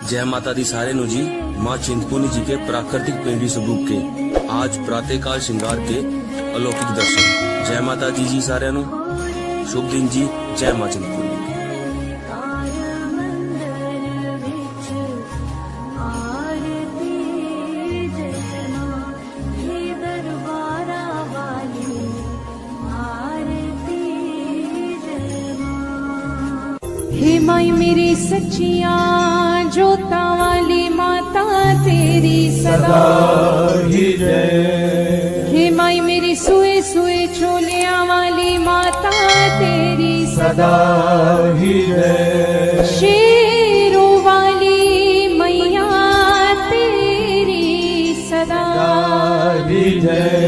जय माता दी सारे नु जी। माँ चिंतपूर्णी जी के प्राकृतिक पेंडी स्वरूप के आज प्रातःकाल श्रृंगार के अलौकिक दर्शन। जय माता दी जी सारे नु शुभ दिन जी। जय माँ चिंतपूर्णी। हे माई मेरी सच्चिया जोता वाली माता तेरी सदा ही जय। हे माई मेरी सुए सुए छोलिया वाली माता तेरी सदा ही जय। शेरों वाली मैया तेरी सदा ही जय।